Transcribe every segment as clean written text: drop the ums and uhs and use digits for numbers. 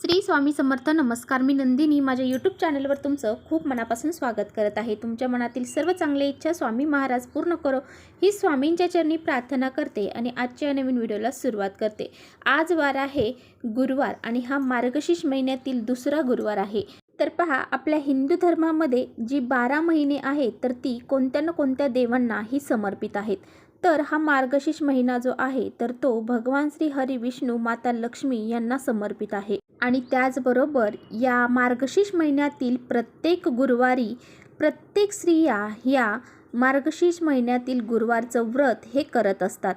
श्री स्वामी समर्थ. नमस्कार, मी नंदिनी माझ्या यूट्यूब चॅनलवर तुमचं खूप मनापासून स्वागत करत आहे. तुमच्या मनातील सर्व चांगल्या इच्छा स्वामी महाराज पूर्ण करो ही स्वामींच्या चरणी प्रार्थना करते आणि आजच्या नवीन व्हिडिओला सुरुवात करते. आज वार आहे गुरुवार आणि हा मार्गशीर्ष महिन्यातील दुसरा गुरुवार आहे. तर पहा, आपल्या हिंदू धर्मामध्ये जी 12 महिने आहेत तर ती कोणत्या ना कोणत्या देवांना ही समर्पित आहेत. तर हा मार्गशीर्ष महिना जो आहे तर तो भगवान श्री हरी विष्णू माता लक्ष्मी यांना समर्पित आहे. आणि त्याचबरोबर या मार्गशीर्ष महिन्यातील प्रत्येक गुरुवारी प्रत्येक स्त्रिया या मार्गशीर्ष महिन्यातील गुरुवारचं व्रत हे करत असतात.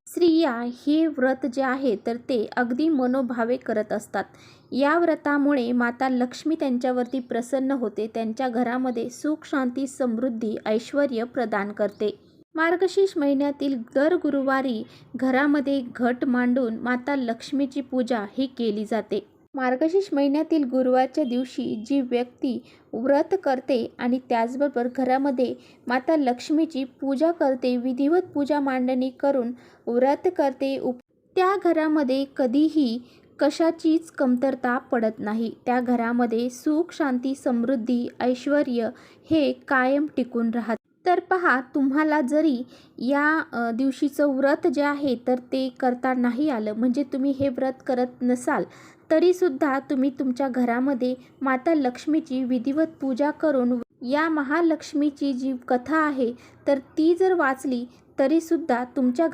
स्त्रिया हे व्रत जे आहे तर ते अगदी मनोभावे करत असतात. या व्रतामुळे माता लक्ष्मी त्यांच्यावरती प्रसन्न होते, त्यांच्या घरामध्ये सुख शांती समृद्धी ऐश्वर्य प्रदान करते. मार्गशीर्ष महिन्यातील दर गुरुवारी घरामध्ये घट मांडून माता लक्ष्मीची पूजा ही केली जाते. मार्गशीर्ष महिन्यातील गुरुवारच्या दिवशी जी व्यक्ती व्रत करते आणि त्याचबरोबर घरामध्ये माता लक्ष्मीची पूजा करते, विधिवत पूजा मांडणी करून व्रत करते, त्या घरामध्ये कधीही कशाचीच कमतरता पडत नाही. त्या घरामध्ये सुख शांती समृद्धी ऐश्वर्य हे कायम टिकून राहते. तर पहा, तुम्हाला जरी या दिवशीचं व्रत जे आहे तर ते करता नाही आलं, म्हणजे तुम्ही हे व्रत करत नसाल तरीसुद्धा तुम्ही तुमच्या घरामध्ये माता लक्ष्मीची विधिवत पूजा करून या महालक्ष्मीची जी कथा आहे तर ती जर वाचली तरीसुद्धा तुमच्या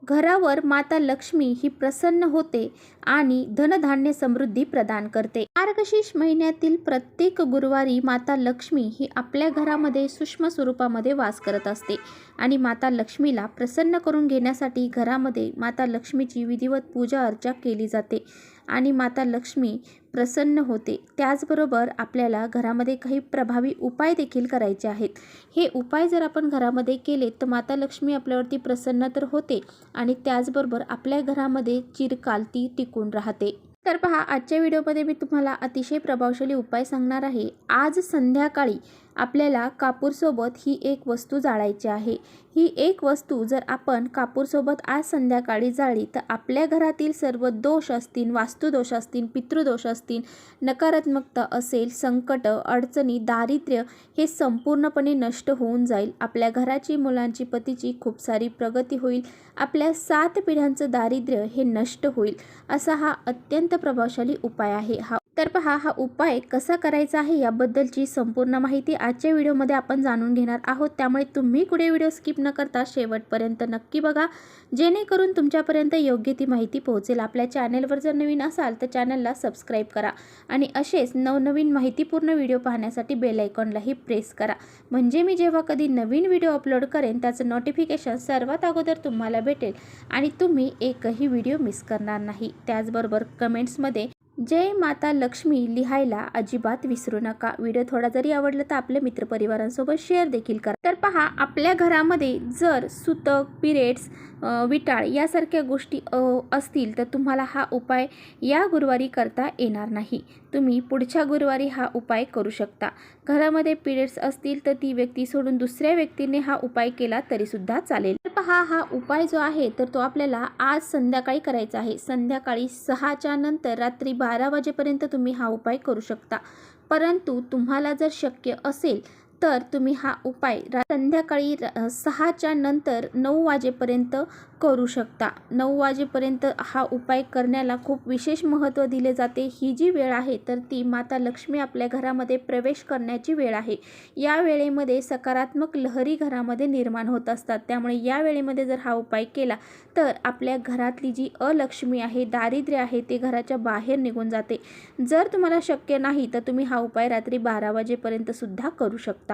घरावर माता लक्ष्मी ही प्रसन्न होते आणि धनधान्य समृद्धी प्रदान करते. मार्गशीर्ष महिन्यातील प्रत्येक गुरुवारी माता लक्ष्मी ही आपल्या घरामध्ये सूक्ष्म स्वरूपामध्ये वास करत असते आणि माता लक्ष्मीला प्रसन्न करून घेण्यासाठी घरामध्ये माता लक्ष्मीची विधिवत पूजा अर्चा केली जाते आणि माता लक्ष्मी प्रसन्न होते. त्याचबरोबर आपल्याला घरामध्ये काही प्रभावी उपाय देखील करायचे आहेत. हे उपाय जर आपण घरामध्ये केले तर माता लक्ष्मी आपल्यावरती प्रसन्न तर होते आणि त्याचबरोबर आपल्या घरामध्ये चिरकाल ती टिकून राहते. तर पहा, आजच्या व्हिडिओमध्ये मी तुम्हाला अतिशय प्रभावशाली उपाय सांगणार आहे. आज संध्याकाळी आपल्याला कापूरसोबत ही एक वस्तू जाळायची आहे. ही एक वस्तू जर आपण कापूरसोबत आज संध्याकाळी जाळली तर आपल्या घरातील सर्व दोष असतील, वास्तुदोष असतील, पितृदोष असतील, नकारात्मकता असेल, संकट अडचणी दारिद्र्य हे संपूर्णपणे नष्ट होऊन जाईल. आपल्या घराची मुलांची पतीची खूप सारी प्रगती होईल. आपल्या 7 पिढ्यांचं दारिद्र्य हे नष्ट होईल. असा हा अत्यंत प्रभावशाली उपाय आहे. तर पहा, हा उपाय कसा करायचा आहे याबद्दलची संपूर्ण माहिती आजच्या व्हिडिओमध्ये आपण जाणून घेणार आहोत. त्यामुळे तुम्ही पुढे व्हिडिओ स्किप न करता शेवटपर्यंत नक्की बघा, जेणेकरून तुमच्यापर्यंत योग्य ती माहिती पोहोचेल. आपल्या चॅनलवर जर नवीन असाल तर चॅनलला सबस्क्राईब करा आणि असेच नवनवीन माहितीपूर्ण व्हिडिओ पाहण्यासाठी बेल आयकॉनलाही प्रेस करा, म्हणजे मी जेव्हा कधी नवीन व्हिडिओ अपलोड करेन त्याचं नोटिफिकेशन सर्वात अगोदर तुम्हाला भेटेल आणि तुम्ही एकही व्हिडिओ मिस करणार नाही. त्याचबरोबर कमेंट्समध्ये जय माता लक्ष्मी लिहायला अजिबात विसरू नका. व्हिडिओ थोडा जरी आवडला तर आपल्या मित्रपरिवारांसोबत शेअर देखील करा. तर पहा, आपल्या घरामध्ये जर सुतक पिरियड्स विटाळ यासारख्या गोष्टी असतील तर तुम्हाला हा उपाय या गुरुवारी करता येणार नाही. तुम्ही पुढच्या गुरुवारी हा उपाय करू शकता. घरामध्ये पिरियड्स असतील तर ती व्यक्ती सोडून दुसऱ्या व्यक्तीने हा उपाय केला तरीसुद्धा चालेल. तर पहा, हा उपाय जो आहे तर तो आपल्याला आज संध्याकाळी करायचा आहे. संध्याकाळी 6च्या नंतर रात्री 12 वाजेपर्यंत तुम्ही हा उपाय करू शकता. परंतु तुम्हाला जर शक्य असेल तर तुम्ही हा उपाय संध्याकाळी 6च्या नंतर 9 वाजेपर्यंत करू शकता. 9 वाजेपर्यंत हा उपाय करण्याला खूप विशेष महत्त्व दिले जाते. ही जी वेळ आहे तर ती माता लक्ष्मी आपल्या घरामध्ये प्रवेश करण्याची वेळ आहे. या वेळेमध्ये सकारात्मक लहरी घरामध्ये निर्माण होत असतात. त्यामुळे या वेळेमध्ये जर हा उपाय केला तर आपल्या घरातली जी अलक्ष्मी आहे, दारिद्र्य आहे ते घराच्या बाहेर निघून जाते. जर तुम्हाला शक्य नाही तर तुम्ही हा उपाय रात्री 12 वाजेपर्यंत सुद्धा करू शकता.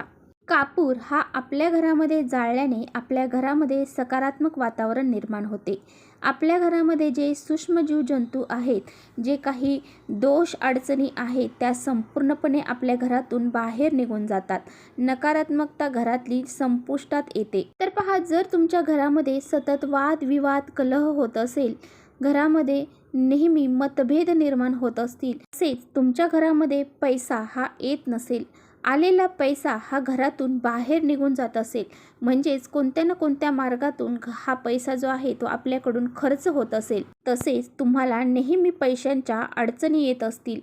कापूर हा आपल्या घरामध्ये जाळल्याने आपल्या घरामध्ये सकारात्मक वातावरण निर्माण होते. आपल्या घरामध्ये जे सूक्ष्म जीव जंतू आहेत, जे काही दोष अडचणी आहेत त्या संपूर्णपणे आपल्या घरातून बाहेर निघून जातात. नकारात्मकता घरातली संपुष्टात येते. तर पहा, जर तुमच्या घरामध्ये सतत वाद विवाद कलह होत असेल, घरामध्ये नेहमी मतभेद निर्माण होत असतील, तसेच तुमच्या घरामध्ये पैसा हा येत नसेल, आलेला पैसा हा घरातून बाहेर निघून जात असेल, म्हणजेच कोणत्या ना कोणत्या मार्गातून हा पैसा जो आहे तो आपल्याकडून खर्च होत असेल. तसेच तुम्हाला नेहमी पैशांच्या अडचणी येत असतील,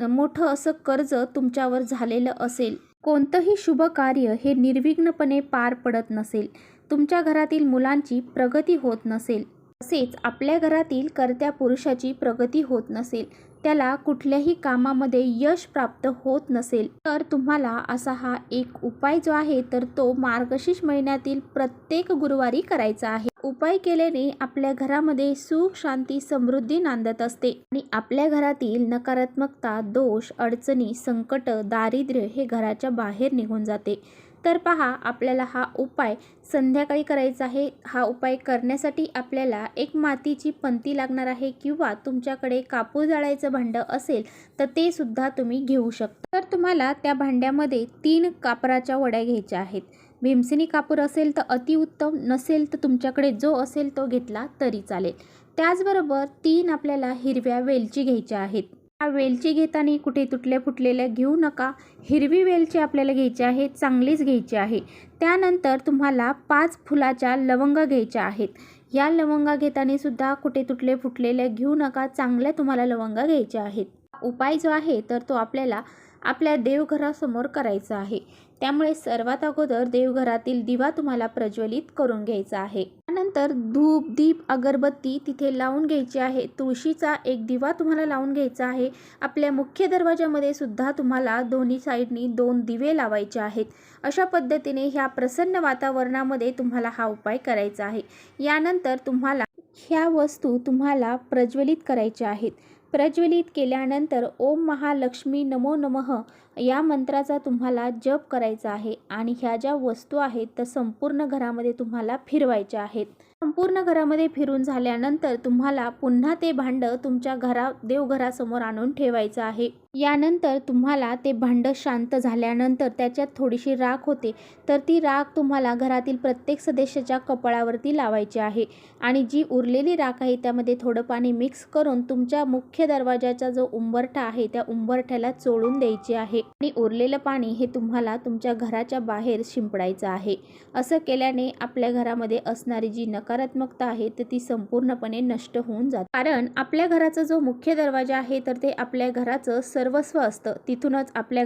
मोठं असं कर्ज तुमच्यावर झालेलं असेल, कोणतंही शुभ कार्य हे निर्विघ्नपणे पार पडत नसेल, तुमच्या घरातील मुलांची प्रगती होत नसेल, तसेच आपल्या घरातील कर्त्या पुरुषाची प्रगती होत नसेल, त्याला कुठल्याही कामामध्ये यश प्राप्त होत नसेल, तर तुम्हाला असा हा एक उपाय जो आहे तर तो मार्गशीर्ष महिन्यातील प्रत्येक गुरुवारी करायचा आहे. उपाय केल्याने आपल्या घरामध्ये सुख, शांती, समृद्धी नांदत असते आणि आपल्या घरातील नकारात्मकता, दोष, अडचणी, संकट, दारिद्र्य हे घराच्या बाहेर निघून जाते. तर पहा, आपल्याला हा उपाय संध्याकाळी करायचा आहे. हा उपाय करण्यासाठी आपल्याला एक मातीची पंती लागणार आहे किंवा तुमच्याकडे कापूर जाळायचं भांडं असेल तर ते सुद्धा तुम्ही घेऊ शकता. तर तुम्हाला त्या भांड्यामध्ये 3 कापराच्या वड्या घ्यायच्या आहेत. भीमसेनी कापूर असेल तर अतिउत्तम, नसेल तर तुमच्याकडे जो असेल तो घेतला तरी चालेल. त्याचबरोबर 3 आपल्याला हिरव्या वेलची घ्यायच्या आहेत. वेलची घेताना कुठे तुटल्या फुटलेल्या घेऊ नका. हिरवी वेलची आपल्याला घ्यायची आहे, चांगलीच घ्यायची आहे. त्यानंतर तुम्हाला 5 फुलाच्या लवंगा घ्यायच्या आहेत. या लवंगा घेताना सुद्धा कुठे तुटले फुटलेल्या घेऊ नका, चांगल्या तुम्हाला लवंगा घ्यायच्या आहेत. उपाय जो आहे तर तो आपल्याला आपल्या देवघरासमोर करायचा आहे. त्यामुळे सर्वात अगोदर देवघरातील दिवा तुम्हाला प्रज्वलित करून घ्यायचा आहे. त्यानंतर धूप, दीप, अगरबत्ती तिथे लावून घ्यायची आहे. तुळशीचा एक दिवा तुम्हाला लावून घ्यायचा आहे. आपल्या मुख्य दरवाजामध्ये सुद्धा तुम्हाला दोन्ही साईडनी 2 दिवे लावायचे आहेत. अशा पद्धतीने ह्या प्रसन्न वातावरणामध्ये तुम्हाला हा उपाय करायचा आहे. यानंतर तुम्हाला ह्या वस्तू तुम्हाला प्रज्वलित करायच्या आहेत. प्रज्वलित केल्यानंतर ओम महालक्ष्मी नमो नमः या मंत्राचा तुम्हाला जप करायचा आहे आणि ह्या ज्या वस्तू आहेत त्या संपूर्ण घरामध्ये तुम्हाला फिरवायच्या आहेत. संपूर्ण घरामध्ये फिरून झाल्यानंतर तुम्हाला पुन्हा ते भांडं तुमच्या देवघरासमोर आणून ठेवायचं आहे. यानंतर तुम्हाला ते भांडं शांत झाल्यानंतर त्याच्यात थोडीशी राख होते, तर ती राख तुम्हाला घरातील प्रत्येक सदस्याच्या कपाळावरती लावायची आहे आणि जी उरलेली राख आहे त्यामध्ये थोडं पाणी मिक्स करून तुमच्या मुख्य दरवाजाचा जो उंबरठा आहे त्या उंबरठ्याला चोळून द्यायची आहे आणि उरलेलं पाणी हे तुम्हाला तुमच्या घराच्या बाहेर शिंपडायचं आहे. असं केल्याने आपल्या घरामध्ये असणारी जी नकारात्मकता आहे तर ती संपूर्णपणे नष्ट होऊन जाते. कारण आपल्या घराचा जो मुख्य दरवाजा आहे तर ते आपल्या घराचं सर्वस्व असतं. तिथूनच आपल्या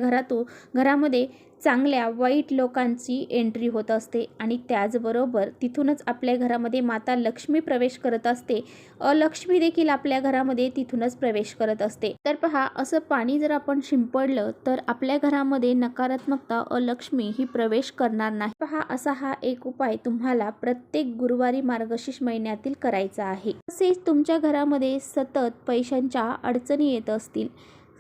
घरामध्ये चांगल्या वाईट लोकांची एंट्री होत असते आणि त्याचबरोबर तिथूनच आपल्या घरामध्ये माता लक्ष्मी प्रवेश करत असते. अलक्ष्मी देखील आपल्या घरामध्ये तिथूनच प्रवेश करत असते. तर पहा, असं पाणी जर आपण शिंपडलं तर आपल्या घरामध्ये नकारात्मकता, अलक्ष्मी ही प्रवेश करणार नाही. पहा, असा हा एक उपाय तुम्हाला प्रत्येक गुरुवारी मार्गशीर्ष महिन्यातील करायचा आहे. तसेच तुमच्या घरामध्ये सतत पैशांच्या अडचणी येत असतील,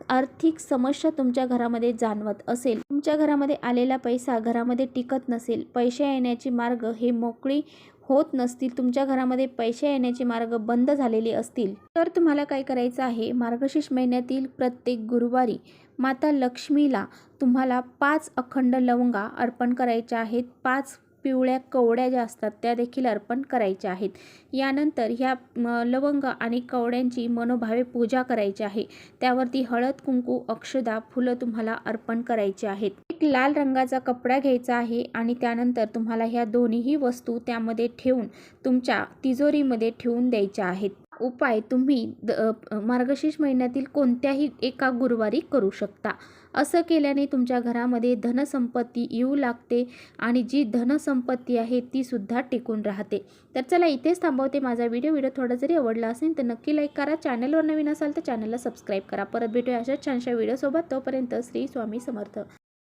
आर्थिक समस्या तुमच्या घरामध्ये जाणवत असेल, तुमच्या घरामध्ये आलेला पैसा घरामध्ये टिकत नसेल, पैसे येण्याची मार्ग हे मोकळी होत नसतील, तुमच्या घरामध्ये पैसे येण्याचे मार्ग बंद झालेले असतील, तर तुम्हाला काय करायचं आहे, मार्गशीर्ष महिन्यातील प्रत्येक गुरुवारी माता लक्ष्मीला तुम्हाला 5 अखंड लवंगा अर्पण करायच्या आहेत. 5 पिवळ्या कवड्या ज्या असतात त्या देखील अर्पण करायच्या आहेत. यानंतर ह्या लवंग आणि कवड्यांची मनोभावे पूजा करायची आहे. त्यावरती हळद, कुंकू, अक्षदा, फुलं तुम्हाला अर्पण करायची आहेत. एक लाल रंगाचा कपडा घ्यायचा आहे आणि त्यानंतर तुम्हाला ह्या दोन्हीही वस्तू त्यामध्ये ठेवून तुमच्या तिजोरीमध्ये ठेवून द्यायच्या आहेत. उपाय तुम्ही मार्गशीर्ष महिन्यातील कोणत्याही एका गुरुवारी करू शकता. असं केल्याने तुमच्या घरामध्ये धनसंपत्ती येऊ लागते आणि जी धनसंपत्ती आहे ती सुद्धा टिकून राहते. तर चला, इथेच थांबवते माझा व्हिडिओ थोडा जरी आवडला असेल तर नक्की लाईक करा. चॅनलवर नवीन असाल तर चॅनलला सबस्क्राईब करा. परत भेटूया अशाच छानशा व्हिडिओसोबत. तोपर्यंत श्री स्वामी समर्थ.